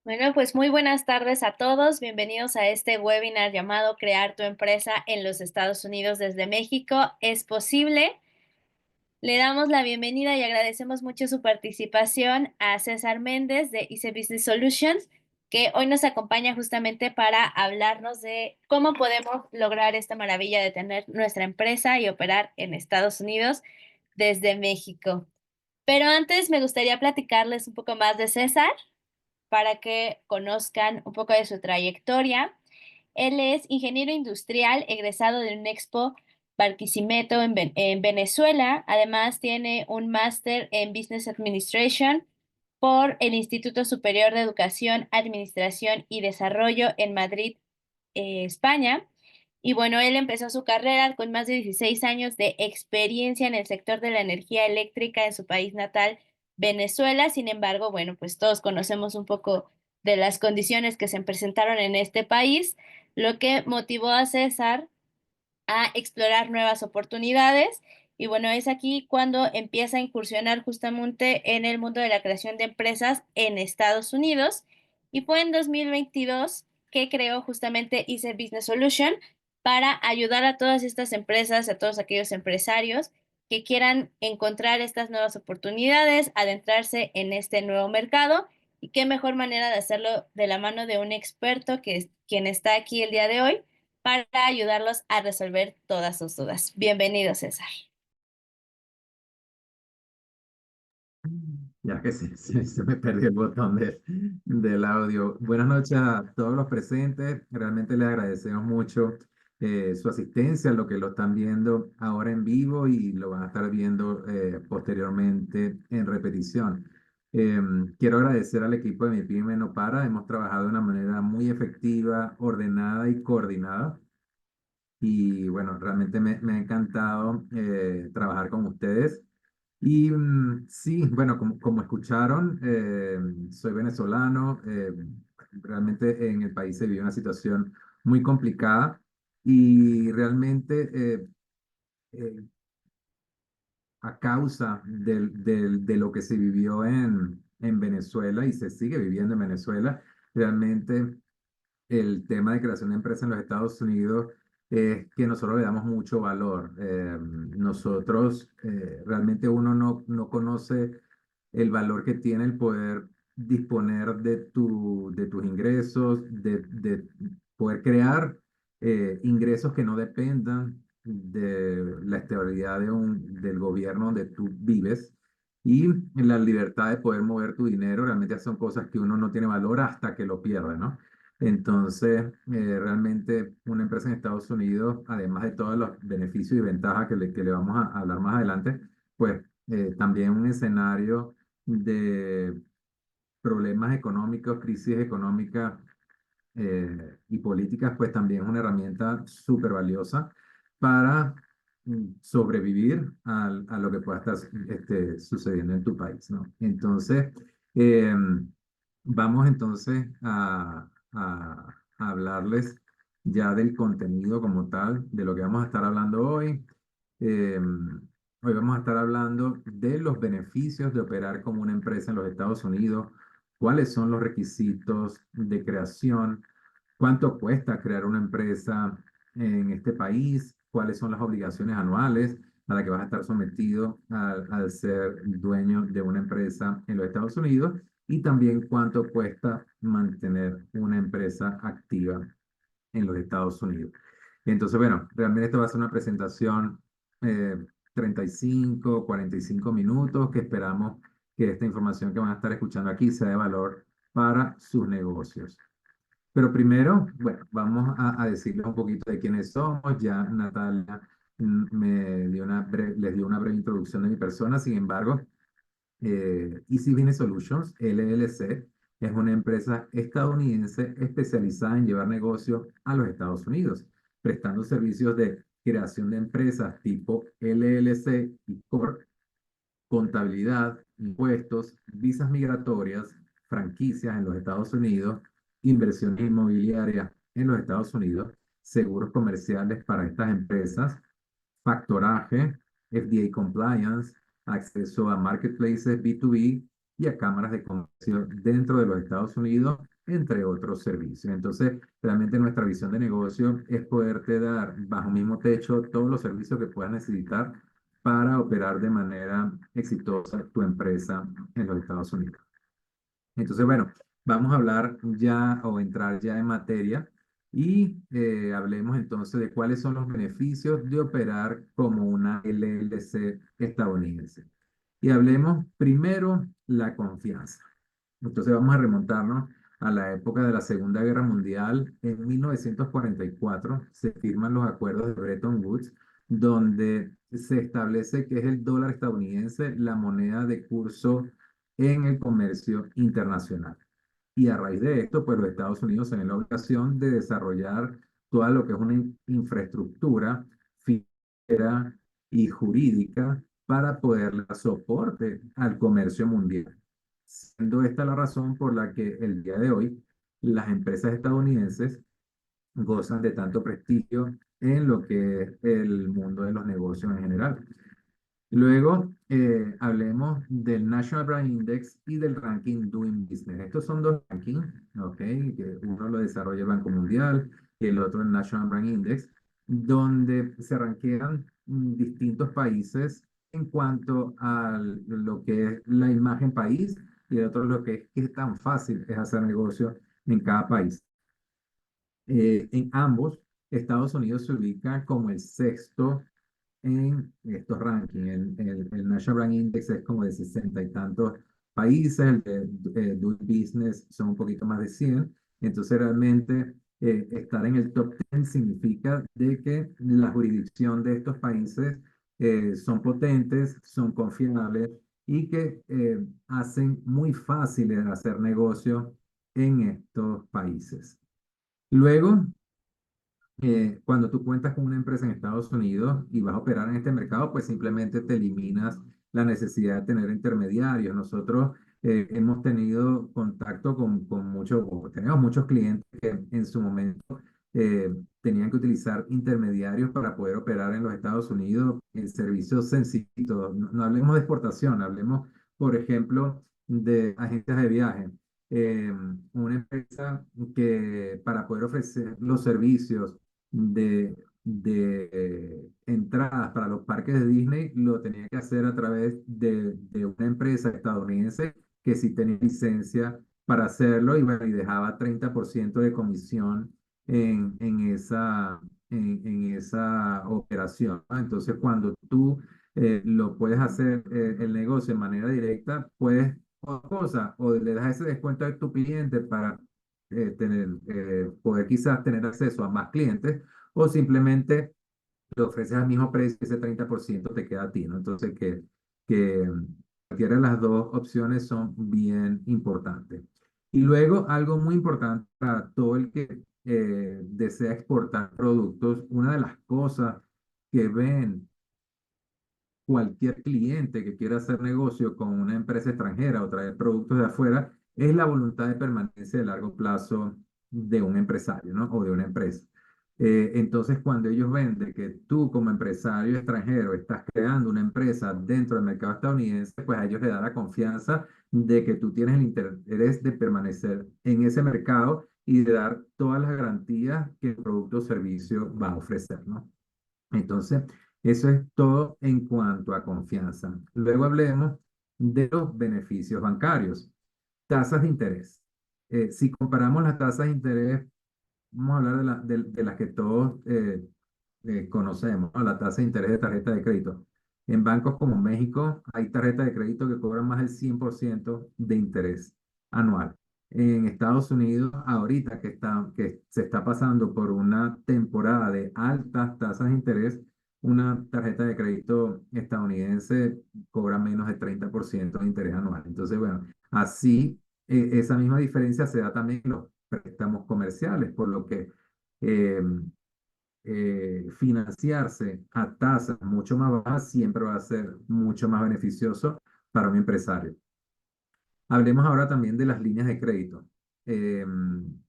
Bueno, pues muy buenas tardes a todos. Bienvenidos a este webinar llamado Crear tu empresa en los Estados Unidos desde México. ¿Es posible? Le damos la bienvenida y agradecemos mucho su participación a César Méndez de Easy Business Solutions, que hoy nos acompaña justamente para hablarnos de cómo podemos lograr esta maravilla de tener nuestra empresa y operar en Estados Unidos desde México. Pero antes me gustaría platicarles un poco más de César para que conozcan un poco de su trayectoria. Él es ingeniero industrial egresado de un Expo Barquisimeto en Venezuela. Además, tiene un máster en Business Administration por el Instituto Superior de Educación, Administración y Desarrollo en Madrid, España. Y bueno, él empezó su carrera con más de 16 años de experiencia en el sector de la energía eléctrica en su país natal, Venezuela. Sin embargo, bueno, pues todos conocemos un poco de las condiciones que se presentaron en este país, lo que motivó a César a explorar nuevas oportunidades. Y bueno, es aquí cuando empieza a incursionar justamente en el mundo de la creación de empresas en Estados Unidos. Y fue en 2022 que creó justamente Easy Business Solution para ayudar a todas estas empresas, a todos aquellos empresarios que quieran encontrar estas nuevas oportunidades, adentrarse en este nuevo mercado. Y qué mejor manera de hacerlo de la mano de un experto que es quien está aquí el día de hoy para ayudarlos a resolver todas sus dudas. Bienvenido, César. Ya que se me perdió el botón del audio. Buenas noches a todos los presentes. Realmente les agradecemos mucho su asistencia, lo que lo están viendo ahora en vivo y lo van a estar viendo posteriormente en repetición. Quiero agradecer al equipo de Mi Pyme No Para. Hemos trabajado de una manera muy efectiva, ordenada y coordinada. Y bueno, realmente me ha encantado trabajar con ustedes. Y sí, bueno, como escucharon, soy venezolano. Realmente en el país se vive una situación muy complicada y realmente eh, a causa de lo que se vivió en Venezuela y se sigue viviendo en Venezuela, realmente el tema de creación de empresas en los Estados Unidos es que nosotros le damos mucho valor. Nosotros, realmente uno no conoce el valor que tiene el poder disponer de tus ingresos, de poder crear ingresos que no dependan de la estabilidad del gobierno donde tú vives. Y la libertad de poder mover tu dinero realmente son cosas que uno no tiene valor hasta que lo pierde, ¿no? Entonces, realmente una empresa en Estados Unidos, además de todos los beneficios y ventajas que le vamos a hablar más adelante, pues también un escenario de problemas económicos, crisis económica y políticas, pues también es una herramienta súper valiosa para sobrevivir a lo que pueda estar sucediendo en tu país, ¿no? Entonces, eh, vamos entonces a hablarles ya del contenido como tal, de lo que vamos a estar hablando hoy. Eh, Hoy vamos a estar hablando de los beneficios de operar como una empresa en los Estados Unidos, cuáles son los requisitos de creación, cuánto cuesta crear una empresa en este país, cuáles son las obligaciones anuales a las que vas a estar sometido al ser dueño de una empresa en los Estados Unidos y también cuánto cuesta mantener una empresa activa en los Estados Unidos. Entonces, bueno, realmente esto va a ser una presentación eh, 35, 45 minutos que esperamos que esta información que van a estar escuchando aquí sea de valor para sus negocios. Pero primero, bueno, vamos a decirles un poquito de quiénes somos. Ya Natalia les dio una breve introducción de mi persona. Sin embargo, Easy Business Solutions, LLC, es una empresa estadounidense especializada en llevar negocios a los Estados Unidos, prestando servicios de creación de empresas tipo LLC y Corp, contabilidad, impuestos, visas migratorias, franquicias en los Estados Unidos, inversión inmobiliaria en los Estados Unidos, seguros comerciales para estas empresas, factoraje, FDA compliance, acceso a marketplaces B2B y a cámaras de comercio dentro de los Estados Unidos entre otros servicios. Entonces, realmente nuestra visión de negocio es poderte dar bajo un mismo techo todos los servicios que puedas necesitar para operar de manera exitosa tu empresa en los Estados Unidos. Entonces, bueno, vamos a hablar ya o entrar ya en materia y hablemos entonces de cuáles son los beneficios de operar como una LLC estadounidense. Y hablemos primero la confianza. Entonces vamos a remontarnos a la época de la Segunda Guerra Mundial. En 1944 se firman los acuerdos de Bretton Woods, donde se establece que es el dólar estadounidense la moneda de curso en el comercio internacional. Y a raíz de esto, pues los Estados Unidos tienen la obligación de desarrollar toda lo que es una infraestructura financiera y jurídica para poder dar soporte al comercio mundial. Siendo esta la razón por la que el día de hoy las empresas estadounidenses gozan de tanto prestigio en lo que es el mundo de los negocios en general. Luego, hablemos del National Brand Index y del ranking Doing Business. Estos son dos rankings, ¿ok? Que uno lo desarrolla el Banco Mundial y el otro el National Brand Index, donde se rankean distintos países en cuanto a lo que es la imagen país y el otro lo que es qué tan fácil es hacer negocio en cada país. En ambos, Estados Unidos se ubica como el sexto en estos rankings. El National Brand Index es como de 60 y tantos países, el de Doing Business son un poquito más de 100. Entonces, realmente estar en el top 10 significa de que la jurisdicción de estos países son potentes, son confiables y que hacen muy fáciles hacer negocio en estos países. Luego, cuando tú cuentas con una empresa en Estados Unidos y vas a operar en este mercado, pues simplemente te eliminas la necesidad de tener intermediarios. Nosotros hemos tenido contacto con muchos, o tenemos muchos clientes que en su momento tenían que utilizar intermediarios para poder operar en los Estados Unidos en servicios sencillitos. No, no hablemos de exportación, hablemos, por ejemplo, de agencias de viaje. Una empresa que para poder ofrecer los servicios de entradas para los parques de Disney lo tenía que hacer a través de una empresa estadounidense que sí tenía licencia para hacerlo y, bueno, y dejaba 30% de comisión en esa operación, ¿no? Entonces, cuando tú lo puedes hacer el negocio de manera directa, puedes otra cosa, o le das ese descuento a tu cliente para poder quizás tener acceso a más clientes, o simplemente le ofreces al mismo precio, ese 30% te queda a ti, ¿no? Entonces, que cualquiera de las dos opciones son bien importantes. Y luego, algo muy importante para todo el que desea exportar productos, una de las cosas que ven cualquier cliente que quiera hacer negocio con una empresa extranjera o traer productos de afuera es la voluntad de permanencia de largo plazo de un empresario, ¿no? O de una empresa. Entonces, cuando ellos ven de que tú como empresario extranjero estás creando una empresa dentro del mercado estadounidense, pues a ellos les da la confianza de que tú tienes el interés de permanecer en ese mercado y de dar todas las garantías que el producto o servicio va a ofrecer, ¿no? Entonces, eso es todo en cuanto a confianza. Luego hablemos de los beneficios bancarios. Tasas de interés. Si comparamos las tasas de interés, vamos a hablar de las que todos conocemos, ¿no? La tasa de interés de tarjeta de crédito. En bancos como México hay tarjetas de crédito que cobran más del 100% de interés anual. En Estados Unidos, ahorita que se está pasando por una temporada de altas tasas de interés, una tarjeta de crédito estadounidense cobra menos de 30% de interés anual. Entonces, bueno, así esa misma diferencia se da también en los préstamos comerciales, por lo que eh, financiarse a tasas mucho más bajas siempre va a ser mucho más beneficioso para un empresario. Hablemos ahora también de las líneas de crédito.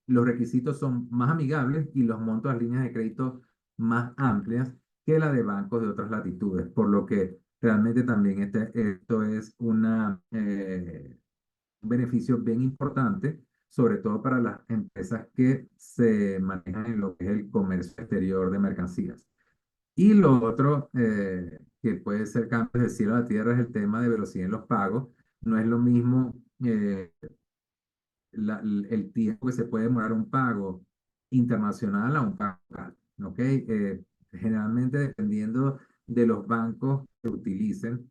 Los requisitos son más amigables y los montos de las líneas de crédito más amplias que la de bancos de otras latitudes, por lo que realmente también esto es un beneficio bien importante sobre todo para las empresas que se manejan en lo que es el comercio exterior de mercancías. Y lo otro que puede ser cambios del cielo a la tierra es el tema de velocidad en los pagos. No es lo mismo el tiempo que se puede demorar un pago internacional a un pago local, ¿ok? Generalmente dependiendo de los bancos que utilicen,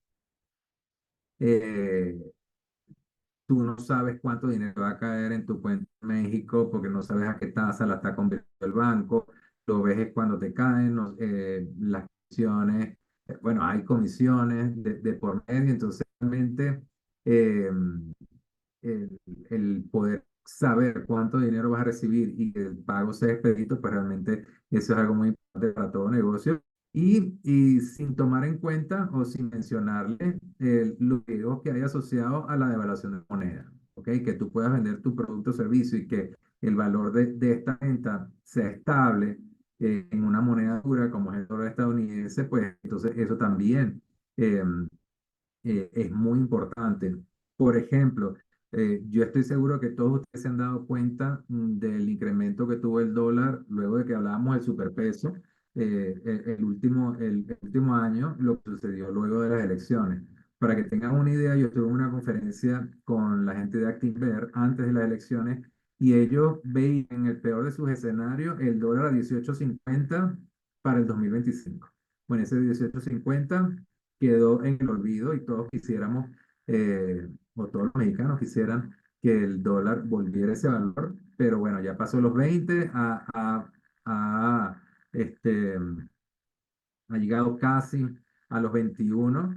eh, tú no sabes cuánto dinero va a caer en tu cuenta en México porque no sabes a qué tasa la está convirtiendo el banco. Lo ves es cuando te caen las comisiones. Bueno, hay comisiones de por medio, entonces realmente eh, el poder saber cuánto dinero vas a recibir y que el pago sea expedito, pues realmente eso es algo muy importante para todo negocio. Y sin tomar en cuenta o sin mencionarle los riesgos que hay asociados a la devaluación de moneda, ¿ok? Que tú puedas vender tu producto o servicio y que el valor de esta venta sea estable en una moneda dura como es el dólar estadounidense, pues entonces eso también eh, es muy importante. Por ejemplo, yo estoy seguro que todos ustedes se han dado cuenta del incremento que tuvo el dólar luego de que hablábamos del superpeso, el último año, lo que sucedió luego de las elecciones. Para que tengan una idea, yo estuve en una conferencia con la gente de Actinver antes de las elecciones y ellos veían en el peor de sus escenarios el dólar a 18.50 para el 2025. Bueno, ese 18.50 quedó en el olvido y todos quisiéramos, o todos los mexicanos quisieran que el dólar volviera a ese valor, pero bueno, ya pasó los 20, este, ha llegado casi a los 21.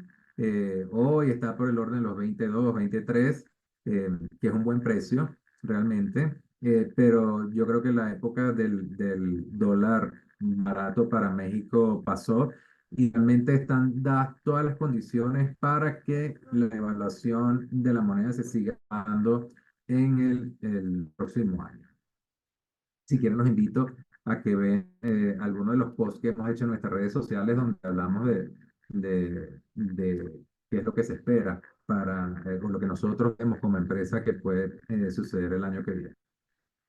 Hoy está por el orden de los 22, 23, que es un buen precio realmente. Pero yo creo que la época del dólar barato para México pasó y realmente están dadas todas las condiciones para que la evaluación de la moneda se siga dando en el próximo año. Si quieren, los invito a que vean algunos de los posts que hemos hecho en nuestras redes sociales donde hablamos de qué es lo que se espera para o lo que nosotros vemos como empresa que puede suceder el año que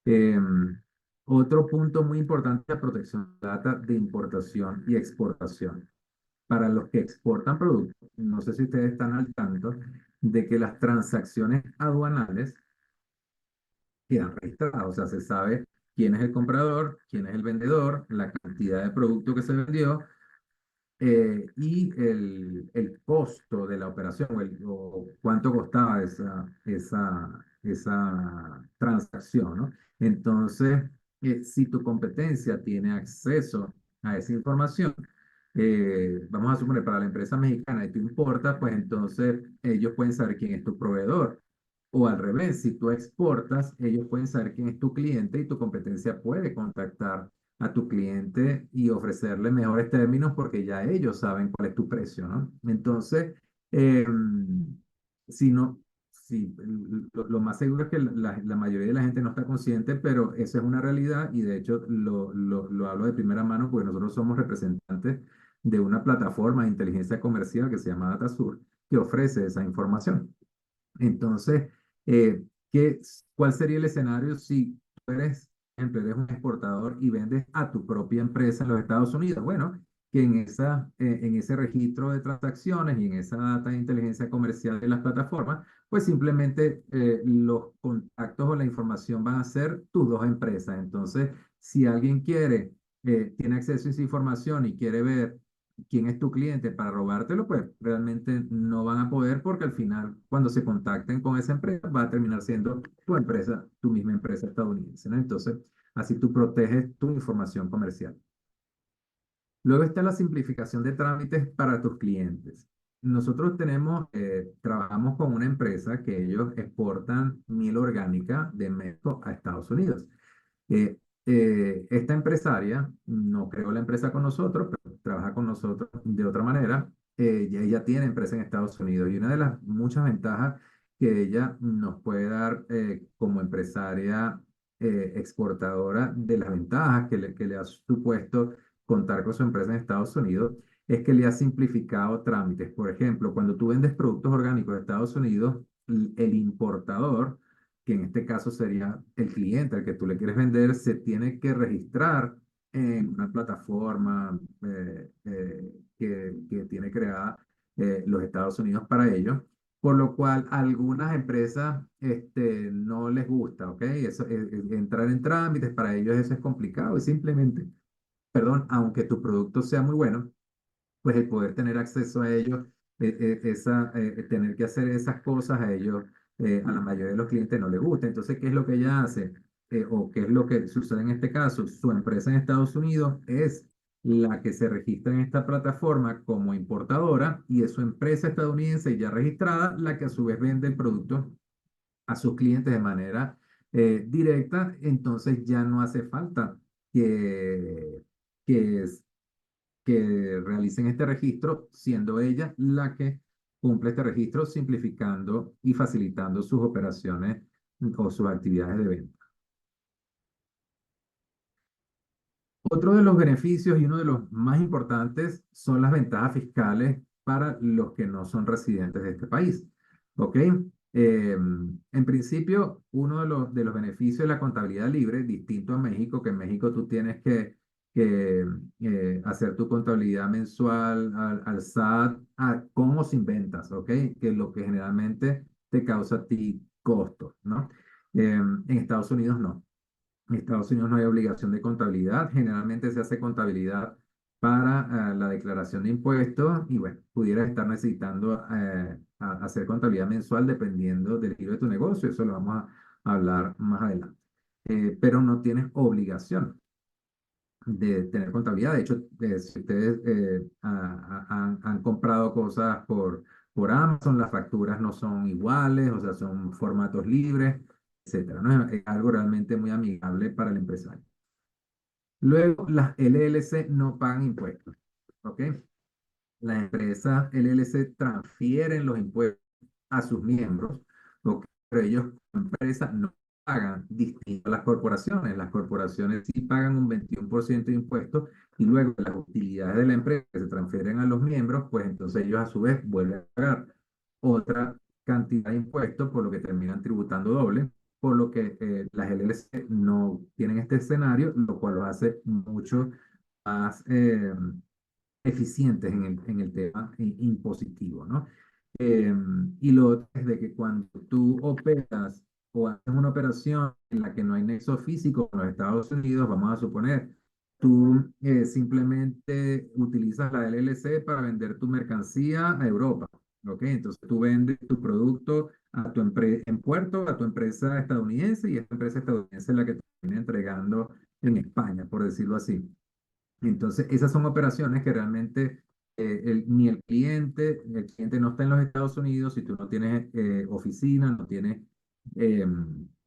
viene. Otro punto muy importante es la protección de data de importación y exportación. Para los que exportan productos, no sé si ustedes están al tanto de que las transacciones aduanales quedan registradas, o sea, se sabe quién es el comprador, quién es el vendedor, la cantidad de producto que se vendió y el costo de la operación o cuánto costaba esa transacción, ¿no? Entonces, si tu competencia tiene acceso a esa información, vamos a suponer para la empresa mexicana y tú importas, pues entonces ellos pueden saber quién es tu proveedor. O al revés, si tú exportas, ellos pueden saber quién es tu cliente y tu competencia puede contactar a tu cliente y ofrecerle mejores términos porque ya ellos saben cuál es tu precio, ¿no? Entonces, eh, si no, si, lo más seguro es que la mayoría de la gente no está consciente, pero esa es una realidad y de hecho lo hablo de primera mano porque nosotros somos representantes de una plataforma de inteligencia comercial que se llama DataSur, que ofrece esa información. Entonces, eh, ¿qué, cuál sería el escenario si tú eres, por ejemplo, eres un exportador y vendes a tu propia empresa en los Estados Unidos? Bueno, que en ese registro de transacciones y en esa data de inteligencia comercial de las plataformas, pues simplemente los contactos o la información van a ser tus dos empresas. Entonces, si alguien tiene acceso a esa información y quiere ver quién es tu cliente para robártelo, pues realmente no van a poder porque al final, cuando se contacten con esa empresa, va a terminar siendo tu empresa, tu misma empresa estadounidense, ¿no? Entonces, así tú proteges tu información comercial. Luego está la simplificación de trámites para tus clientes. Nosotros trabajamos con una empresa que ellos exportan miel orgánica de México a Estados Unidos. Eh, Esta empresaria no creó la empresa con nosotros, pero trabaja con nosotros de otra manera. Y ella tiene empresa en Estados Unidos y una de las muchas ventajas que ella nos puede dar como empresaria exportadora de las ventajas que le ha supuesto contar con su empresa en Estados Unidos es que le ha simplificado trámites. Por ejemplo, cuando tú vendes productos orgánicos de Estados Unidos, el importador que en este caso sería el cliente al que tú le quieres vender, se tiene que registrar en una plataforma que tiene creada los Estados Unidos para ello, por lo cual a algunas empresas no les gusta, ¿ok? Eso, entrar en trámites para ellos eso es complicado y simplemente, perdón, aunque tu producto sea muy bueno, pues el poder tener acceso a ellos, tener que hacer esas cosas a ellos, a la mayoría de los clientes no les gusta. Entonces, ¿qué es lo que ella hace? O qué es lo que sucede en este caso? Su empresa en Estados Unidos es la que se registra en esta plataforma como importadora y es su empresa estadounidense ya registrada la que a su vez vende el producto a sus clientes de manera directa. Entonces ya no hace falta que, que que realicen este registro, siendo ella la que cumple este registro, simplificando y facilitando sus operaciones o sus actividades de venta. Otro de los beneficios y uno de los más importantes son las ventajas fiscales para los que no son residentes de este país. ¿Ok? En principio, uno de los beneficios de la contabilidad libre, distinto a México, que en México tú tienes que hacer tu contabilidad mensual al SAT con o sin ventas, ¿ok? Que es lo que generalmente te causa a ti costos, ¿no? En Estados Unidos no. En Estados Unidos no hay obligación de contabilidad. Generalmente se hace contabilidad para la declaración de impuestos y bueno, pudieras estar necesitando hacer contabilidad mensual dependiendo del giro de tu negocio. Eso lo vamos a hablar más adelante. Pero no tienes obligación de tener contabilidad. De hecho, si ustedes han comprado cosas por Amazon, las facturas no son iguales, o sea, son formatos libres, etcétera, ¿no? Es algo realmente muy amigable para el empresario. Luego, las LLC no pagan impuestos, ¿ok? Las empresas LLC transfieren los impuestos a sus miembros, ¿ok? Pero ellos, como empresa, no pagan distinto a las corporaciones. Las corporaciones sí pagan un 21% de impuestos y luego las utilidades de la empresa que se transfieren a los miembros, pues entonces ellos a su vez vuelven a pagar otra cantidad de impuestos, por lo que terminan tributando doble, por lo que las LLC no tienen este escenario, lo cual los hace mucho más eficientes en el tema impositivo, ¿no? Eh, y lo otro es de que cuando tú operas o haces una operación en la que no hay nexo físico con los Estados Unidos, vamos a suponer, tú simplemente utilizas la LLC para vender tu mercancía a Europa, ¿ok? Entonces tú vendes tu producto a tu en puerto, a tu empresa estadounidense y esta empresa estadounidense es la que te viene entregando en España, por decirlo así. Entonces, esas son operaciones que realmente ni el cliente no está en los Estados Unidos, si tú no tienes oficina, no tienes eh,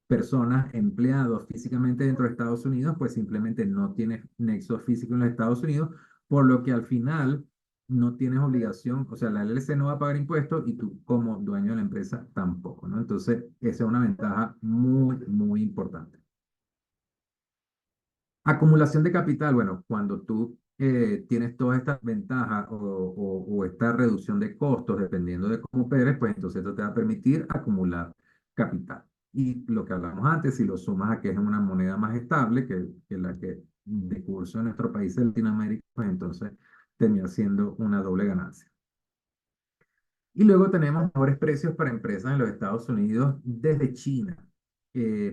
personas, empleados físicamente dentro de Estados Unidos, pues simplemente no tienes nexo físico en los Estados Unidos, por lo que al final no tienes obligación, o sea, la LLC no va a pagar impuestos y tú como dueño de la empresa tampoco, ¿no? Entonces, esa es una ventaja muy, muy importante. Acumulación de capital, bueno, cuando tú tienes todas estas ventajas o esta reducción de costos, dependiendo de cómo operes, pues entonces esto te va a permitir acumular capital. Y lo que hablamos antes, si lo sumas a que es una moneda más estable que la que de curso en nuestro país de Latinoamérica, pues entonces termina siendo una doble ganancia. Y luego tenemos mejores precios para empresas en los Estados Unidos desde China.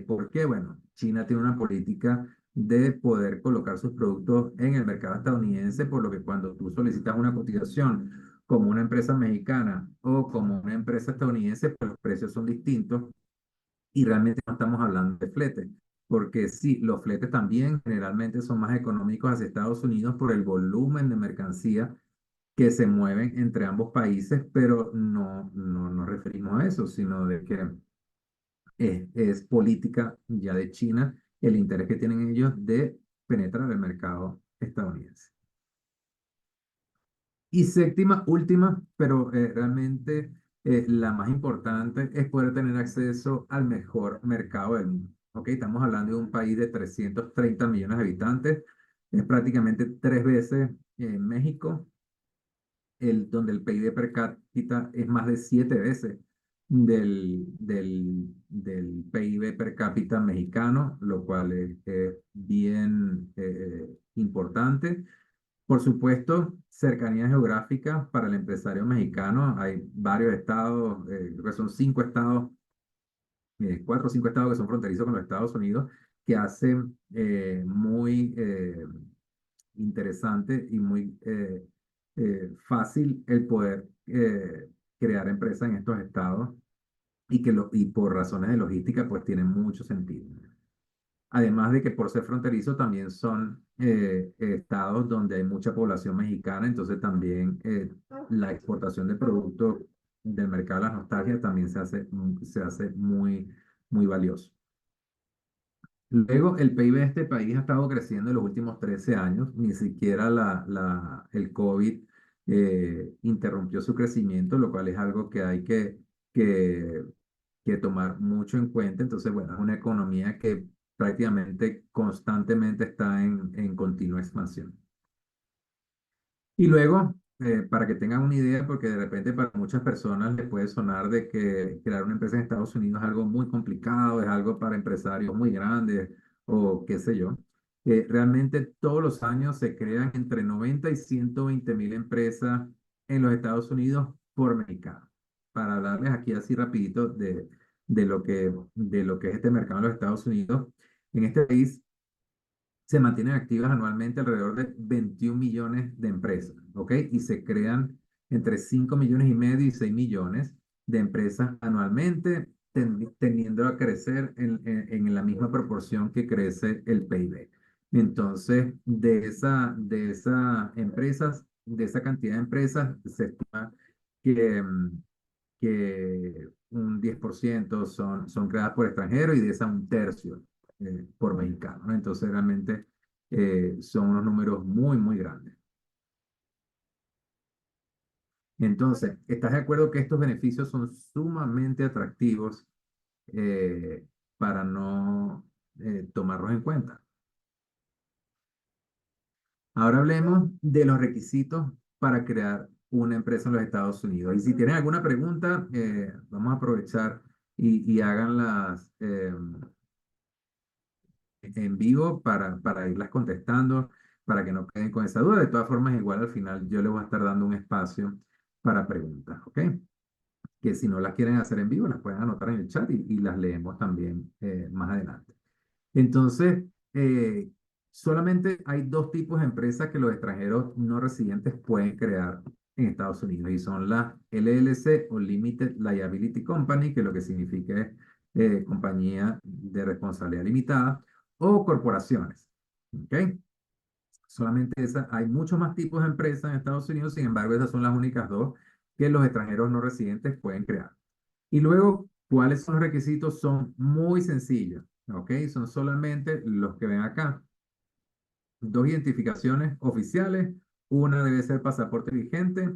¿Por qué? Bueno, China tiene una política de poder colocar sus productos en el mercado estadounidense, por lo que cuando tú solicitas una cotización como una empresa mexicana o como una empresa estadounidense, pues los precios son distintos y realmente no estamos hablando de flete. Porque sí, los fletes también generalmente son más económicos hacia Estados Unidos por el volumen de mercancía que se mueven entre ambos países, pero no nos referimos a eso, sino de que es política ya de China el interés que tienen ellos de penetrar el mercado estadounidense. Y séptima, última, pero realmente la más importante es poder tener acceso al mejor mercado del mundo. ¿Ok? Estamos hablando de un país de 330 millones de habitantes, es prácticamente tres veces México, donde el PIB per cápita es más de siete veces del PIB per cápita mexicano, lo cual es bien importante. Por supuesto, cercanía geográfica para el empresario mexicano. Hay varios estados, creo que son 5 estados, 4 o 5 estados que son fronterizos con los Estados Unidos, que hacen muy interesante y muy fácil el poder crear empresas en estos estados y por razones de logística, pues tiene mucho sentido. Además de que por ser fronterizo también son estados donde hay mucha población mexicana, entonces también la exportación de productos del mercado de la nostalgia también se hace muy, muy valioso. Luego, el PIB de este país ha estado creciendo en los últimos 13 años, ni siquiera el COVID interrumpió su crecimiento, lo cual es algo que hay que, que tomar mucho en cuenta. Entonces, bueno, es una economía que prácticamente constantemente está en continua expansión. Y luego, para que tengan una idea, porque de repente para muchas personas les puede sonar de que crear una empresa en Estados Unidos es algo muy complicado, es algo para empresarios muy grandes o qué sé yo. Realmente todos los años se crean entre 90 y 120 mil empresas en los Estados Unidos por mexicano. Para hablarles aquí así rapidito de lo que es este mercado en los Estados Unidos, en este país se mantienen activas anualmente alrededor de 21 millones de empresas, ¿ok? Y se crean entre 5 millones y medio y 6 millones de empresas anualmente, tendiendo a crecer en la misma proporción que crece el PIB. Entonces, de esa cantidad de empresas, se estima que, que un 10% son creadas por extranjeros y de esas un tercio por mexicano, ¿no? Entonces realmente son unos números muy, muy grandes. Entonces, ¿estás de acuerdo que estos beneficios son sumamente atractivos para no tomarlos en cuenta? Ahora hablemos de los requisitos para crear una empresa en los Estados Unidos. Y si tienen alguna pregunta, vamos a aprovechar y háganlas en vivo para irlas contestando, para que no queden con esa duda. De todas formas, igual al final yo les voy a estar dando un espacio para preguntas, ¿ok? Que si no las quieren hacer en vivo, las pueden anotar en el chat y las leemos también más adelante. Entonces, solamente hay dos tipos de empresas que los extranjeros no residentes pueden crear en Estados Unidos y son las LLC o Limited Liability Company, que lo que significa es compañía de responsabilidad limitada o corporaciones. ¿Ok? Solamente esas, hay muchos más tipos de empresas en Estados Unidos, sin embargo, esas son las únicas dos que los extranjeros no residentes pueden crear. Y luego, ¿cuáles son los requisitos? Son muy sencillos, ¿ok? Son solamente los que ven acá. Dos identificaciones oficiales, una debe ser pasaporte vigente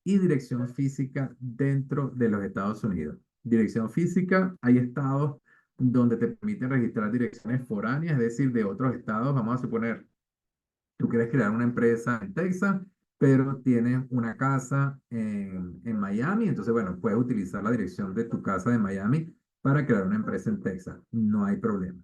y dirección física dentro de los Estados Unidos. Dirección física, hay estados donde te permiten registrar direcciones foráneas, es decir, de otros estados. Vamos a suponer, tú quieres crear una empresa en Texas, pero tienes una casa en Miami, entonces, bueno, puedes utilizar la dirección de tu casa de Miami para crear una empresa en Texas, no hay problema.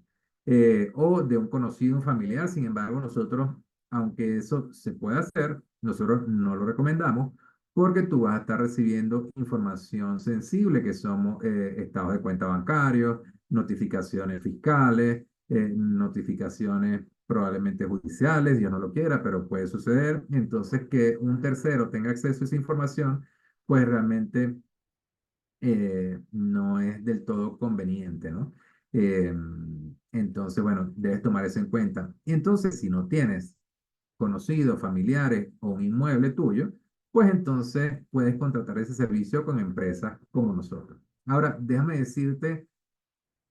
O de un conocido, un familiar, sin embargo, nosotros, aunque eso se puede hacer, nosotros no lo recomendamos porque tú vas a estar recibiendo información sensible, que somos estados de cuenta bancarios, notificaciones fiscales, notificaciones probablemente judiciales, Dios no lo quiera, pero puede suceder. Entonces, que un tercero tenga acceso a esa información, pues realmente no es del todo conveniente, ¿no? Eh, entonces, bueno, debes tomar eso en cuenta. Y entonces, si no tienes conocidos, familiares o un inmueble tuyo, pues entonces puedes contratar ese servicio con empresas como nosotros. Ahora, déjame decirte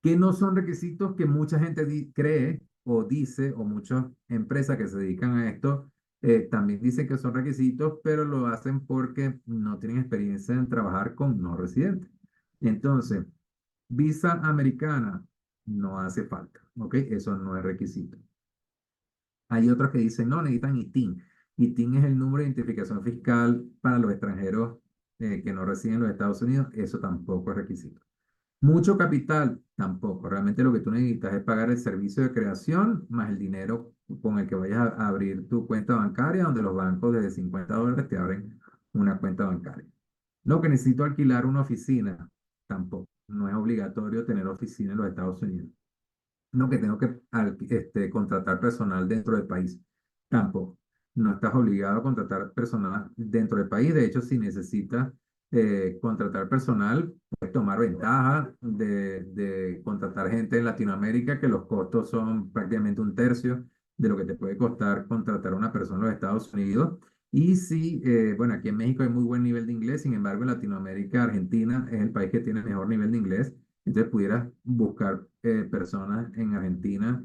que no son requisitos que mucha gente cree o dice, o muchas empresas que se dedican a esto también dicen que son requisitos, pero lo hacen porque no tienen experiencia en trabajar con no residentes. Entonces, visa americana no hace falta, ¿ok? Eso no es requisito. Hay otros que dicen, no, necesitan ITIN. ITIN es el número de identificación fiscal para los extranjeros que no residen en los Estados Unidos, eso tampoco es requisito. Mucho capital, tampoco. Realmente lo que tú necesitas es pagar el servicio de creación más el dinero con el que vayas a abrir tu cuenta bancaria, donde los bancos desde $50 te abren una cuenta bancaria. Lo que necesito alquilar una oficina, tampoco. No es obligatorio tener oficina en los Estados Unidos. No que tengo que contratar personal dentro del país. Tampoco. No estás obligado a contratar personal dentro del país. De hecho, si necesitas contratar personal, puedes tomar ventaja de contratar gente en Latinoamérica, que los costos son prácticamente un tercio de lo que te puede costar contratar a una persona en los Estados Unidos. Y si, bueno, aquí en México hay muy buen nivel de inglés, sin embargo, en Latinoamérica, Argentina es el país que tiene mejor nivel de inglés. Entonces pudieras buscar personas en Argentina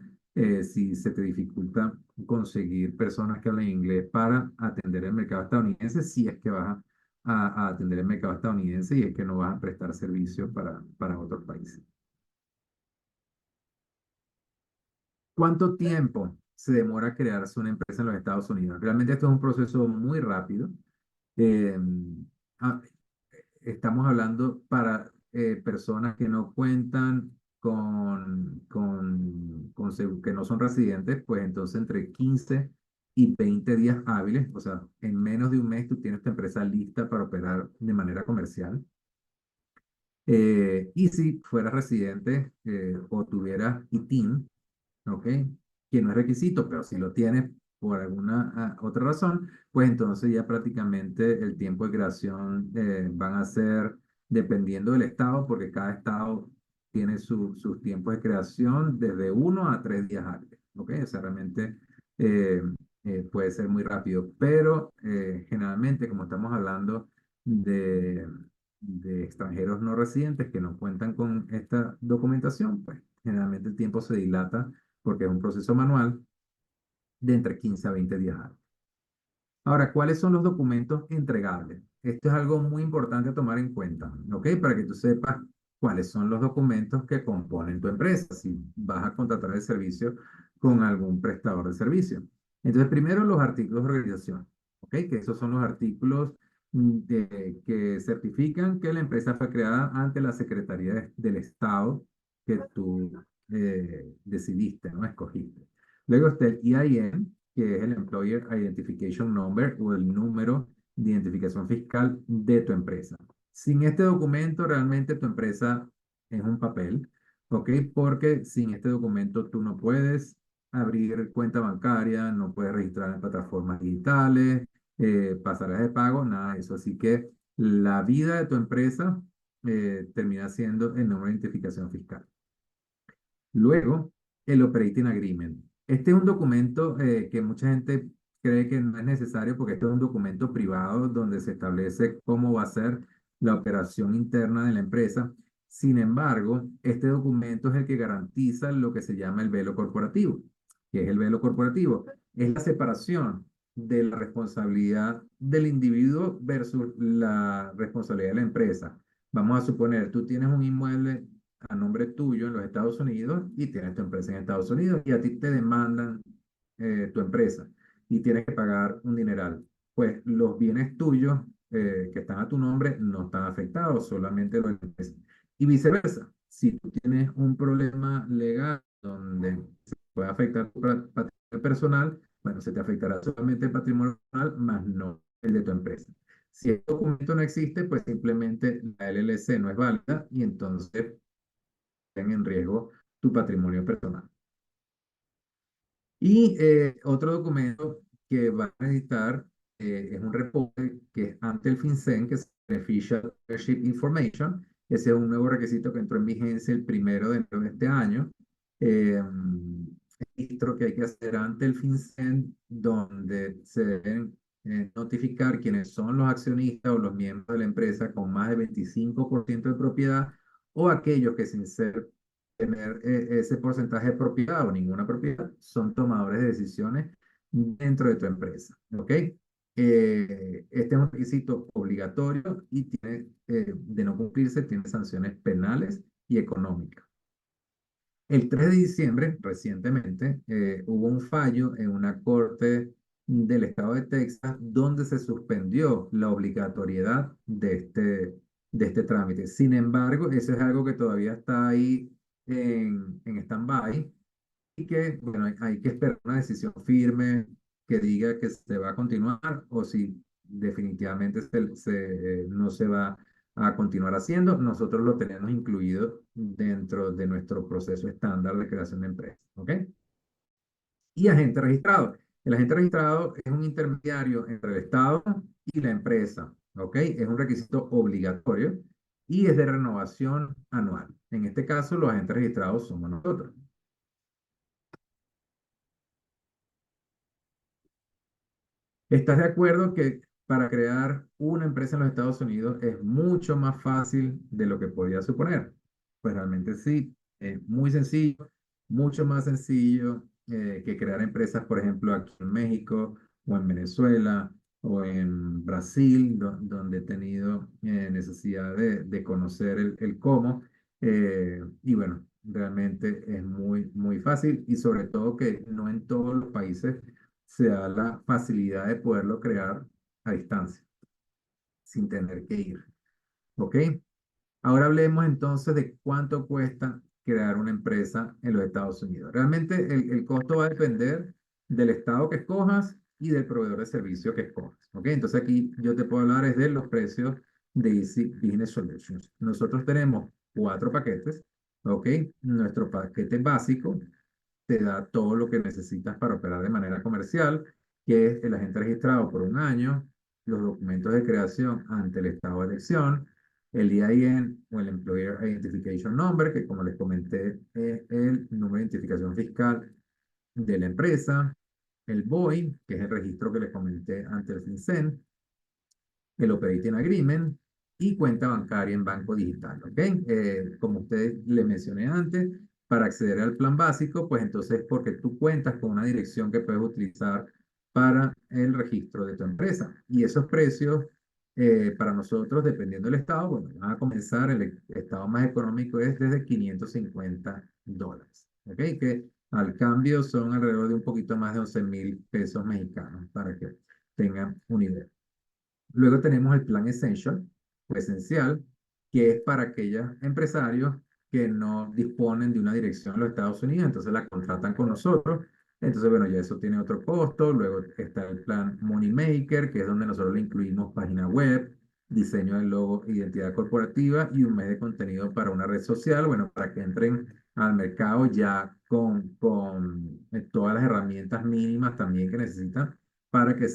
si se te dificulta conseguir personas que hablen inglés para atender el mercado estadounidense, si es que vas a atender el mercado estadounidense y es que no vas a prestar servicios para otros países. ¿Cuánto tiempo se demora crearse una empresa en los Estados Unidos? Realmente esto es un proceso muy rápido. Eh, ah, Estamos hablando para personas que no cuentan que no son residentes, pues entonces entre 15 y 20 días hábiles, o sea, en menos de un mes tú tienes tu empresa lista para operar de manera comercial. Y si fueras residente o tuvieras ITIN, ¿ok? Que no es requisito, pero si lo tienes por alguna otra razón, pues entonces ya prácticamente el tiempo de creación van a ser dependiendo del estado, porque cada estado tiene sus tiempos de creación desde 1 a 3 días hábiles, ¿ok? O sea, realmente eh, puede ser muy rápido, pero generalmente como estamos hablando de, de extranjeros no residentes que no cuentan con esta documentación, pues generalmente el tiempo se dilata porque es un proceso manual de entre 15 a 20 días hábiles. Ahora, ¿cuáles son los documentos entregables? Esto es algo muy importante a tomar en cuenta, ¿ok? Para que tú sepas cuáles son los documentos que componen tu empresa, si vas a contratar el servicio con algún prestador de servicio. Entonces, primero los artículos de organización, ¿ok? Que esos son los artículos que certifican que la empresa fue creada ante la Secretaría del Estado que tú decidiste, ¿no? Escogiste. Luego está el EIN, que es el Employer Identification Number o el número de identificación fiscal de tu empresa. Sin este documento, realmente tu empresa es un papel, ¿ok? Porque sin este documento tú no puedes abrir cuenta bancaria, no puedes registrar en plataformas digitales, pasarelas de pago, nada de eso. Así que la vida de tu empresa termina siendo el número de identificación fiscal. Luego, el Operating Agreement. Este es un documento que mucha gente cree que no es necesario porque este es un documento privado donde se establece cómo va a ser la operación interna de la empresa. Sin embargo, este documento es el que garantiza lo que se llama el velo corporativo. ¿Qué es el velo corporativo? Es la separación de la responsabilidad del individuo versus la responsabilidad de la empresa. Vamos a suponer, tú tienes un inmueble a nombre tuyo en los Estados Unidos y tienes tu empresa en Estados Unidos y a ti te demandan tu empresa y tienes que pagar un dineral. Pues los bienes tuyos que están a tu nombre no están afectados, solamente los de la empresa. Y viceversa, si tú tienes un problema legal donde se puede afectar tu patrimonio personal, bueno, se te afectará solamente el patrimonio personal, más no el de tu empresa. Si el documento no existe, pues simplemente la LLC no es válida y entonces en riesgo tu patrimonio personal. Y otro documento que va a necesitar es un reporte que es ante el FinCEN, que es Beneficial Ownership Information. Ese es un nuevo requisito que entró en vigencia el 1 de enero de este año. Registro que hay que hacer ante el FinCEN, donde se deben notificar quiénes son los accionistas o los miembros de la empresa con más de 25% de propiedad o aquellos que sin ser tener ese porcentaje de propiedad o ninguna propiedad, son tomadores de decisiones dentro de tu empresa. ¿Ok? Este es un requisito obligatorio y tiene, de no cumplirse, tiene sanciones penales y económicas. El 3 de diciembre, recientemente, hubo un fallo en una corte del estado de Texas, donde se suspendió la obligatoriedad de este trámite. Sin embargo, eso es algo que todavía está ahí en stand-by y que, bueno, hay que esperar una decisión firme que diga que se va a continuar o si definitivamente no se va a continuar haciendo. Nosotros lo tenemos incluido dentro de nuestro proceso estándar de creación de empresa, ¿ok? Y agente registrado. El agente registrado es un intermediario entre el Estado y la empresa, ¿ok? Es un requisito obligatorio y es de renovación anual. En este caso, los agentes registrados somos nosotros. ¿Estás de acuerdo que para crear una empresa en los Estados Unidos es mucho más fácil de lo que podía suponer? Pues realmente sí, es muy sencillo, mucho más sencillo que crear empresas, por ejemplo, aquí en México o en Venezuela o en Brasil, donde he tenido necesidad de conocer el cómo. Y bueno, realmente es muy, muy fácil y sobre todo que no en todos los países se da la facilidad de poderlo crear a distancia, sin tener que ir. ¿Ok? Ahora hablemos entonces de cuánto cuesta crear una empresa en los Estados Unidos. Realmente el costo va a depender del estado que escojas y del proveedor de servicio que escojas. ¿Ok? Entonces aquí yo te puedo hablar es de los precios de Easy Business Solutions. Nosotros tenemos cuatro paquetes. ¿Ok? Nuestro paquete básico te da todo lo que necesitas para operar de manera comercial, que es el agente registrado por un año, los documentos de creación ante el estado de elección, el EIN o el Employer Identification Number, que como les comenté es el número de identificación fiscal de la empresa, el BOI, que es el registro que les comenté ante el FinCEN, el Operating Agreement y cuenta bancaria en banco digital, ¿ok? Como ustedes le mencioné antes, para acceder al plan básico, pues entonces porque tú cuentas con una dirección que puedes utilizar para el registro de tu empresa. Y esos precios, para nosotros, dependiendo del estado, bueno, van a comenzar, el estado más económico es desde $550, ¿ok? Que al cambio son alrededor de un poquito más de 11.000 pesos mexicanos, para que tengan una idea. Luego tenemos el plan Essential o esencial, que es para aquellos empresarios que no disponen de una dirección en los Estados Unidos, entonces la contratan con nosotros. Entonces, bueno, ya eso tiene otro costo. Luego está el plan Money Maker, que es donde nosotros le incluimos página web, diseño del logo, identidad corporativa y un mes de contenido para una red social, bueno, para que entren al mercado ya con todas las herramientas mínimas también que necesitan para que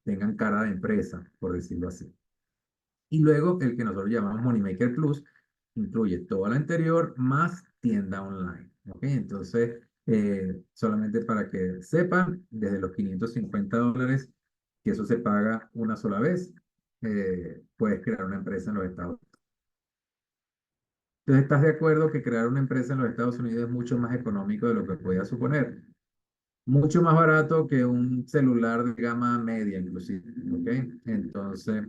tengan cara de empresa, por decirlo así. Y luego el que nosotros llamamos Moneymaker Plus incluye todo lo anterior más tienda online. ¿Ok? Entonces, solamente para que sepan, desde los $550, que eso se paga una sola vez, puedes crear una empresa en los Estados Unidos. Entonces, ¿estás de acuerdo que crear una empresa en los Estados Unidos es mucho más económico de lo que podía suponer? Mucho más barato que un celular de gama media, inclusive, ¿ok? Entonces,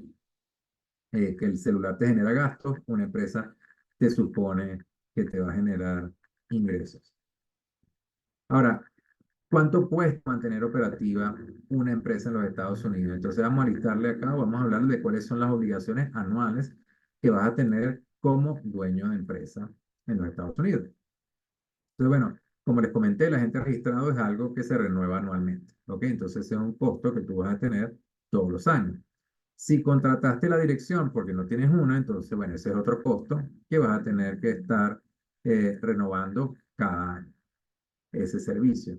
que el celular te genera gastos, una empresa te supone que te va a generar ingresos. Ahora, ¿cuánto cuesta mantener operativa una empresa en los Estados Unidos? Entonces, vamos a listarle acá, vamos a hablar de cuáles son las obligaciones anuales que vas a tener como dueño de empresa en los Estados Unidos. Entonces, bueno, como les comenté, el agente registrado es algo que se renueva anualmente, ¿ok? Entonces, ese es un costo que tú vas a tener todos los años. Si contrataste la dirección porque no tienes una, entonces, bueno, ese es otro costo que vas a tener que estar renovando cada año ese servicio.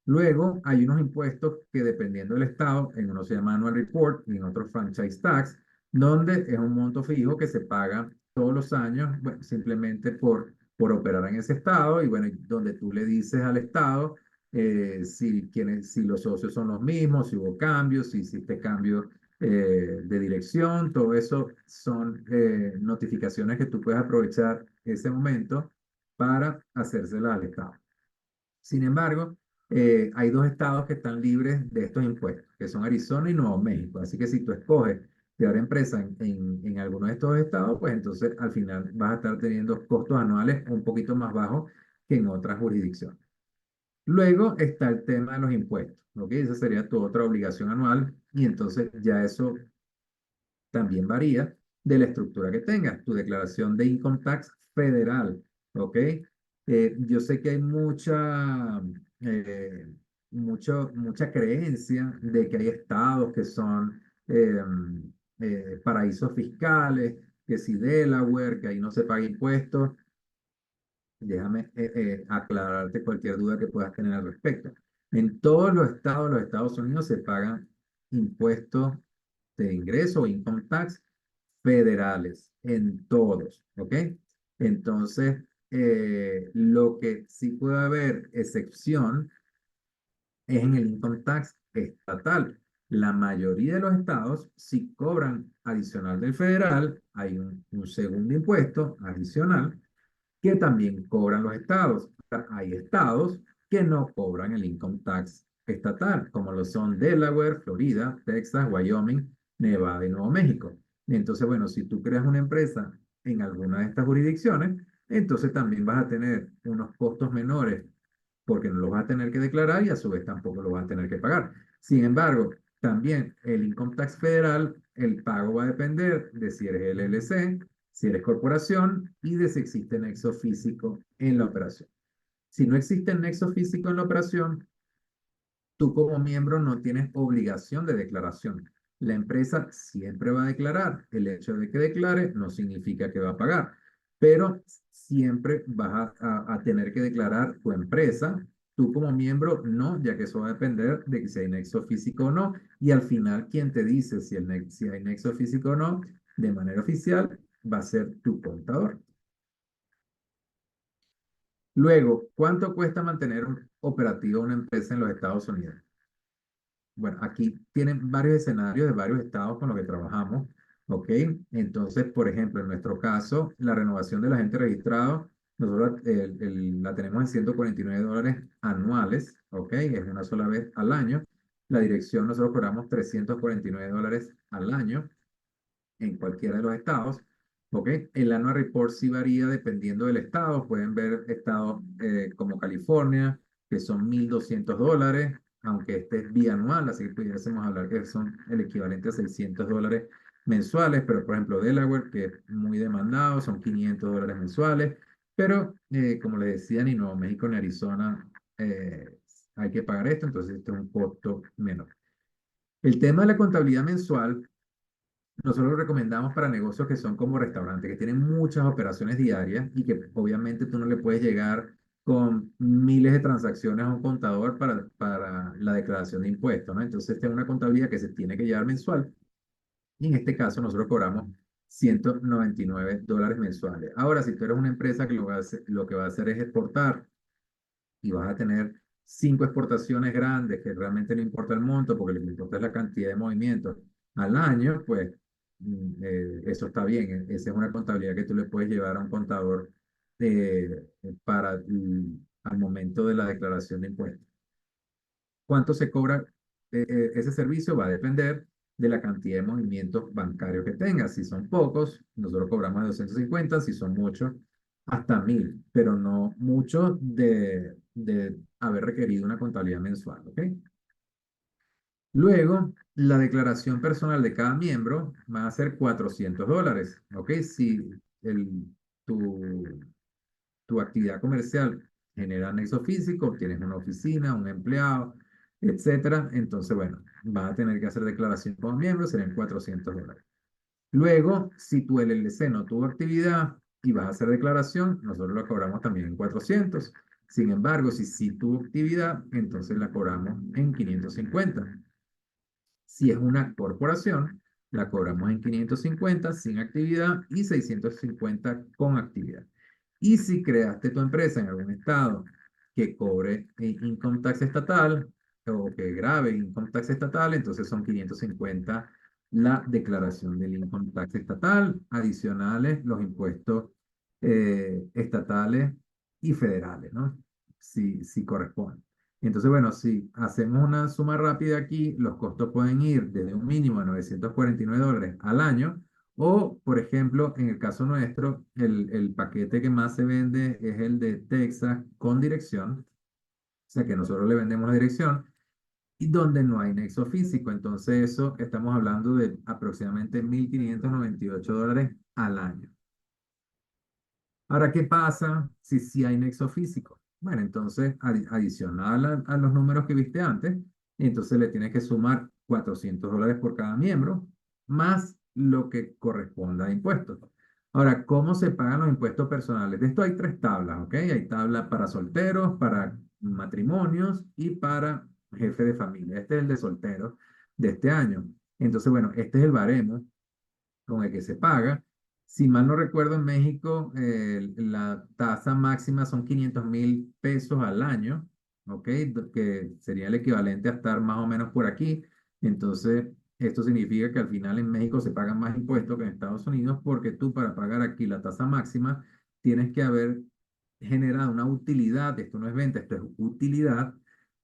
Luego, hay unos impuestos que dependiendo del estado, en uno se llama Annual Report y en otro Franchise Tax, donde es un monto fijo que se paga todos los años, bueno, simplemente por operar en ese estado y bueno, donde tú le dices al estado si los socios son los mismos, si hubo cambios, si hiciste cambios de dirección, todo eso son notificaciones que tú puedes aprovechar ese momento para hacérselas al estado. Sin embargo, hay dos estados que están libres de estos impuestos, que son Arizona y Nuevo México. Así que si tú escoges crear empresa en alguno de estos estados, pues entonces al final vas a estar teniendo costos anuales un poquito más bajos que en otras jurisdicciones. Luego está el tema de los impuestos, ¿ok? Esa sería tu otra obligación anual y entonces ya eso también varía de la estructura que tengas, tu declaración de income tax federal, ¿ok? Yo sé que hay eh, mucha creencia de que hay estados que son eh, paraísos fiscales, que si Delaware, que ahí no se paga impuestos. Déjame aclararte cualquier duda que puedas tener al respecto. En todos los estados de los Estados Unidos se pagan impuestos de ingreso o income tax federales, en todos, ¿ok? Entonces, lo que sí puede haber excepción es en el income tax estatal. La mayoría de los estados, si cobran adicional del federal, hay un segundo impuesto adicional que también cobran los estados. Hay estados que no cobran el income tax estatal, como lo son Delaware, Florida, Texas, Wyoming, Nevada y Nuevo México. Entonces, bueno, si tú creas una empresa en alguna de estas jurisdicciones, entonces también vas a tener unos costos menores porque no los vas a tener que declarar y a su vez tampoco lo vas a tener que pagar. Sin embargo, también el income tax federal, el pago va a depender de si eres LLC, si eres corporación y de si existe nexo físico en la operación. Si no existe nexo físico en la operación, tú como miembro no tienes obligación de declaración. La empresa siempre va a declarar. El hecho de que declare no significa que va a pagar, pero siempre vas a tener que declarar tu empresa. Tú como miembro no, ya que eso va a depender de que si hay nexo físico o no. Y al final, quien te dice si hay nexo físico o no, de manera oficial, va a ser tu contador. Luego, ¿cuánto cuesta mantener un operativo una empresa en los Estados Unidos? Bueno, aquí tienen varios escenarios de varios estados con los que trabajamos, ¿ok? Entonces, por ejemplo, en nuestro caso, la renovación del agente registrado, nosotros la tenemos en $149 anuales, ¿ok? Es una sola vez al año. La dirección, nosotros cobramos $349 al año en cualquiera de los estados. ¿Ok? El annual report sí varía dependiendo del estado. Pueden ver estados como California, que son $1,200, aunque este es bianual, así que pudiésemos hablar que son el equivalente a $600 mensuales. Pero, por ejemplo, Delaware, que es muy demandado, son $500 mensuales. Pero, como les decía, ni Nuevo México ni Arizona hay que pagar esto, entonces este es un costo menor. El tema de la contabilidad mensual nosotros lo recomendamos para negocios que son como restaurantes, que tienen muchas operaciones diarias y que obviamente tú no le puedes llegar con miles de transacciones a un contador para la declaración de impuestos, ¿no? Entonces, esta es una contabilidad que se tiene que llevar mensual y en este caso nosotros cobramos $199 mensuales. Ahora, si tú eres una empresa que lo que va a hacer es exportar y vas a tener 5 exportaciones grandes que realmente no importa el monto, porque lo que importa es la cantidad de movimientos al año, pues eso está bien. Esa es una contabilidad que tú le puedes llevar a un contador al momento de la declaración de impuestos. ¿Cuánto se cobra ese servicio? Va a depender de la cantidad de movimientos bancarios que tengas. Si son pocos, nosotros cobramos de 250, si son muchos, hasta 1,000, pero no muchos de haber requerido una contabilidad mensual, ¿ok? Luego, la declaración personal de cada miembro va a ser $400, ¿ok? Si el, tu, tu actividad comercial genera nexo físico, tienes una oficina, un empleado, etcétera, entonces, bueno, vas a tener que hacer declaración como miembro, serían $400. Luego, si tu LLC no tuvo actividad y vas a hacer declaración, nosotros lo cobramos también en 400. Sin embargo, si sí tuvo actividad, entonces la cobramos en 550. Si es una corporación, la cobramos en 550 sin actividad y 650 con actividad. Y si creaste tu empresa en algún estado que cobre income tax estatal o que grave income tax estatal, entonces son 550 la declaración del income tax estatal, adicionales los impuestos estatales y federales, ¿no? Si corresponde. Entonces, bueno, si hacemos una suma rápida aquí, los costos pueden ir desde un mínimo de $949 al año o, por ejemplo, en el caso nuestro, el paquete que más se vende es el de Texas con dirección, sea que nosotros le vendemos la dirección y donde no hay nexo físico. Entonces eso estamos hablando de aproximadamente $1.598 al año. Ahora, ¿qué pasa si sí hay nexo físico? Bueno, entonces, adicional a los números que viste antes, entonces le tienes que sumar $400 por cada miembro, más lo que corresponda a impuestos. Ahora, ¿cómo se pagan los impuestos personales? De esto hay tres tablas, ¿ok? Hay tabla para solteros, para matrimonios y para jefe de familia. Este es el de solteros de este año. Entonces, bueno, este es el baremo con el que se paga. Si mal no recuerdo, en México la tasa máxima son 500.000 pesos al año, ¿ok? Que sería el equivalente a estar más o menos por aquí. Entonces, esto significa que al final en México se pagan más impuestos que en Estados Unidos porque tú para pagar aquí la tasa máxima tienes que haber generado una utilidad, esto no es venta, esto es utilidad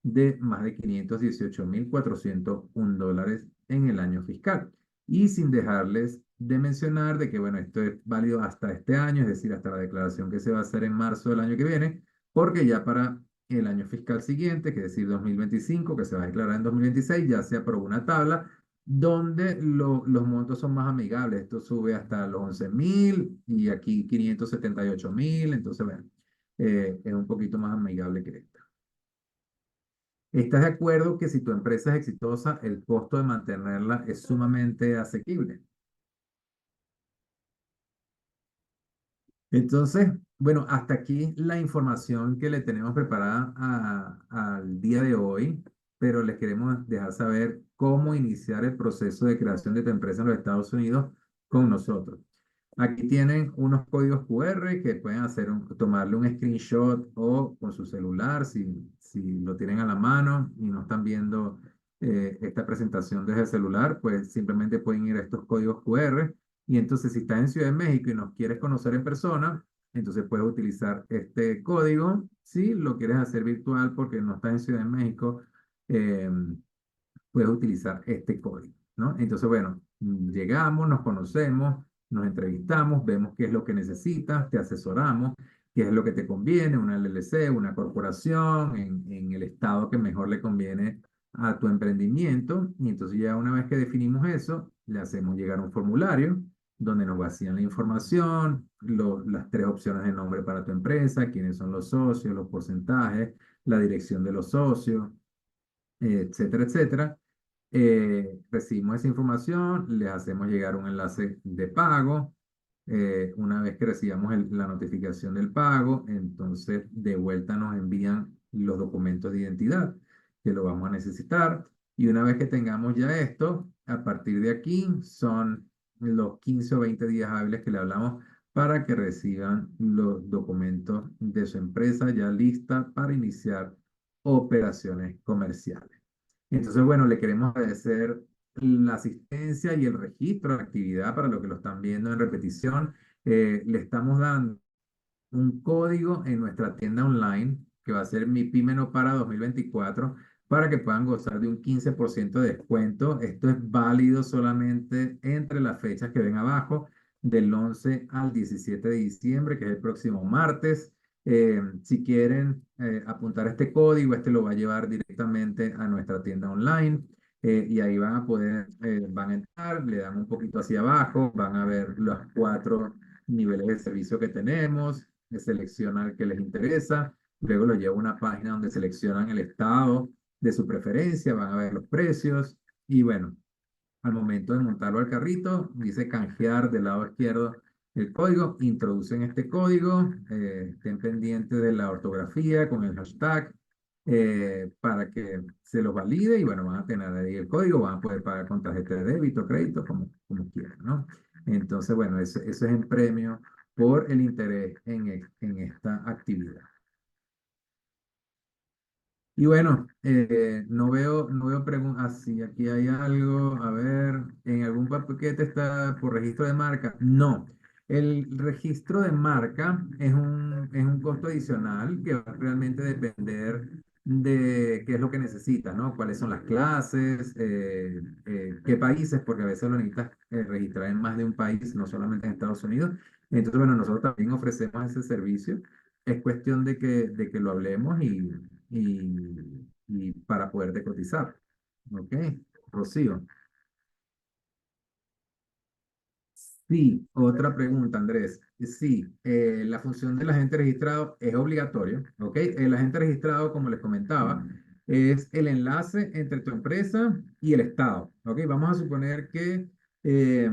de más de $518.401 en el año fiscal. Y sin dejarles de mencionar de que, bueno, esto es válido hasta este año, es decir, hasta la declaración que se va a hacer en marzo del año que viene, porque ya para el año fiscal siguiente, que es decir, 2025, que se va a declarar en 2026, ya se aprobó una tabla donde los montos son más amigables. Esto sube hasta los 11.000 y aquí 578.000. Entonces, bueno, es un poquito más amigable que esto. ¿Estás de acuerdo que si tu empresa es exitosa, el costo de mantenerla es sumamente asequible? Entonces, bueno, hasta aquí la información que le tenemos preparada al día de hoy, pero les queremos dejar saber cómo iniciar el proceso de creación de tu empresa en los Estados Unidos con nosotros. Aquí tienen unos códigos QR que pueden tomarle un screenshot o con su celular si lo tienen a la mano y no están viendo esta presentación desde el celular, pues simplemente pueden ir a estos códigos QR y entonces, si estás en Ciudad de México y nos quieres conocer en persona, entonces puedes utilizar este código. Si lo quieres hacer virtual porque no estás en Ciudad de México, eh, puedes utilizar este código, ¿no? Entonces, bueno, llegamos, nos conocemos, nos entrevistamos, vemos qué es lo que necesitas, te asesoramos, qué es lo que te conviene, una LLC, una corporación, en el estado que mejor le conviene a tu emprendimiento. Y entonces ya una vez que definimos eso, le hacemos llegar un formulario donde nos vacían la información, las tres opciones de nombre para tu empresa, quiénes son los socios, los porcentajes, la dirección de los socios, etcétera, etcétera. Recibimos esa información, les hacemos llegar un enlace de pago. Una vez que recibamos la notificación del pago, entonces de vuelta nos envían los documentos de identidad que lo vamos a necesitar. Y una vez que tengamos ya esto, a partir de aquí son los 15 o 20 días hábiles que le hablamos para que reciban los documentos de su empresa ya lista para iniciar operaciones comerciales. Entonces, bueno, le queremos agradecer la asistencia y el registro de actividad para los que lo están viendo en repetición. Le estamos dando un código en nuestra tienda online que va a ser Mi Pyme No Para 2024 para que puedan gozar de un 15% de descuento. Esto es válido solamente entre las fechas que ven abajo, del 11 al 17 de diciembre, que es el próximo martes. Si quieren apuntar este código, este lo va a llevar directamente a nuestra tienda online. Y ahí van a poder, van a entrar, le dan un poquito hacia abajo, van a ver los cuatro niveles de servicio que tenemos, seleccionan el que les interesa, luego lo lleva a una página donde seleccionan el estado de su preferencia, van a ver los precios y bueno, al momento de montarlo al carrito, dice canjear del lado izquierdo el código, introducen este código, estén pendientes de la ortografía con el hashtag para que se los valide y bueno, van a tener ahí el código, van a poder pagar con tarjeta de débito, crédito, como quieran, ¿no? Entonces, bueno, eso es en premio por el interés en esta actividad. Y bueno, no veo preguntas. Si aquí hay algo, a ver, ¿en algún paquete está por registro de marca? No. El registro de marca es un costo adicional que va a realmente depender de qué es lo que necesitas, ¿no? Cuáles son las clases, qué países, porque a veces lo necesitas registrar en más de un país, no solamente en Estados Unidos. Entonces, bueno, nosotros también ofrecemos ese servicio. Es cuestión de que lo hablemos y para poderte cotizar. ¿Ok? Rocío. Sí, otra pregunta, Andrés. Sí, la función del agente registrado es obligatorio, ¿ok? El agente registrado, como les comentaba, es el enlace entre tu empresa y el Estado, ¿ok? Vamos a suponer eh, eh,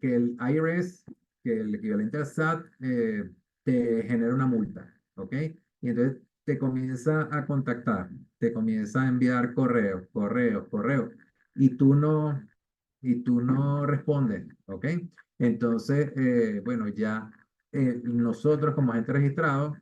que el IRS, que el equivalente al SAT, te genera una multa, ¿ok? Y entonces te comienza a contactar, te comienza a enviar correos, correos, correos, y tú no respondes, ¿ok? Entonces, bueno, ya nosotros como agente registrado,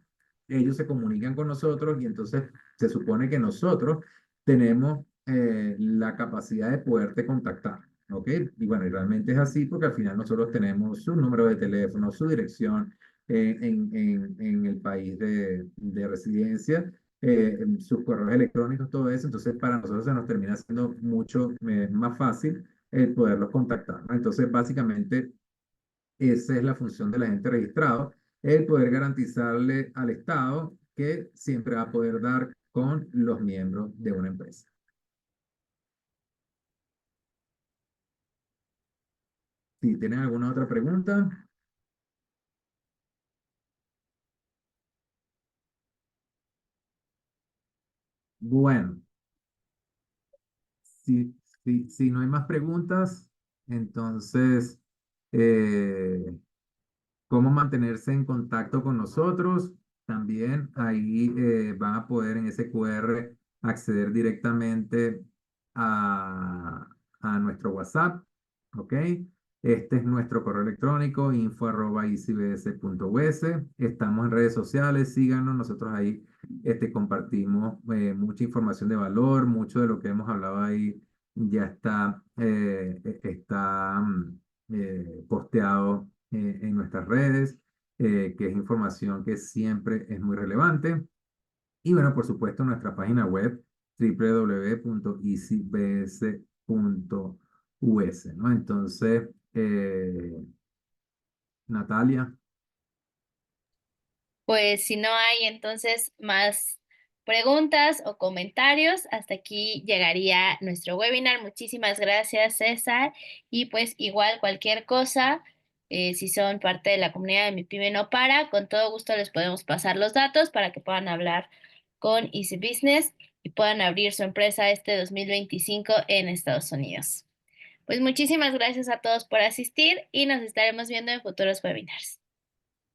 ellos se comunican con nosotros y entonces se supone que nosotros tenemos la capacidad de poderte contactar, ¿ok? Y bueno, y realmente es así porque al final nosotros tenemos su número de teléfono, su dirección en el país de residencia, sus correos electrónicos, todo eso. Entonces, para nosotros se nos termina siendo mucho más fácil el poderlos contactar, ¿no? Entonces, básicamente, esa es la función del agente registrado, el poder garantizarle al Estado que siempre va a poder dar con los miembros de una empresa. Si tienen alguna otra pregunta, bueno, si, si no hay más preguntas, entonces, eh, cómo mantenerse en contacto con nosotros. También ahí van a poder en ese QR acceder directamente a, a nuestro WhatsApp, ¿ok? Este es nuestro correo electrónico, info@icbs.us. Estamos en redes sociales, síganos, nosotros ahí compartimos mucha información de valor, mucho de lo que hemos hablado ahí ya está posteado en nuestras redes, que es información que siempre es muy relevante. Y bueno, por supuesto, nuestra página web www.icbs.us, ¿no? Entonces, Natalia, Pues si no hay entonces más preguntas o comentarios, hasta aquí llegaría nuestro webinar. Muchísimas gracias, César. Y pues igual cualquier cosa, si son parte de la comunidad de Mi Pyme No Para, con todo gusto les podemos pasar los datos para que puedan hablar con Easy Business y puedan abrir su empresa este 2025 en Estados Unidos. Pues muchísimas gracias a todos por asistir y nos estaremos viendo en futuros webinars.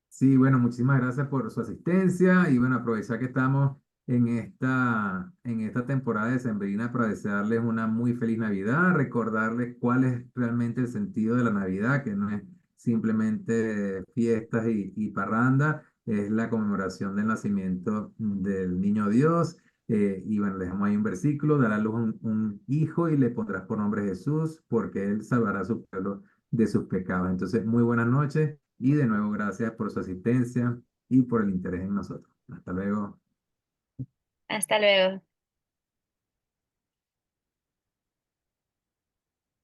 sí, bueno, muchísimas gracias por su asistencia y bueno, aprovechar que estamos en esta temporada decembrina para desearles una muy feliz Navidad, recordarles cuál es realmente el sentido de la Navidad, que no es simplemente fiestas y parranda, es la conmemoración del nacimiento del niño Dios. Y bueno, les dejamos ahí un versículo: dará a luz un hijo y le pondrás por nombre Jesús, porque él salvará a su pueblo de sus pecados. Entonces, muy buenas noches y de nuevo gracias por su asistencia y por el interés en nosotros. Hasta luego. Hasta luego.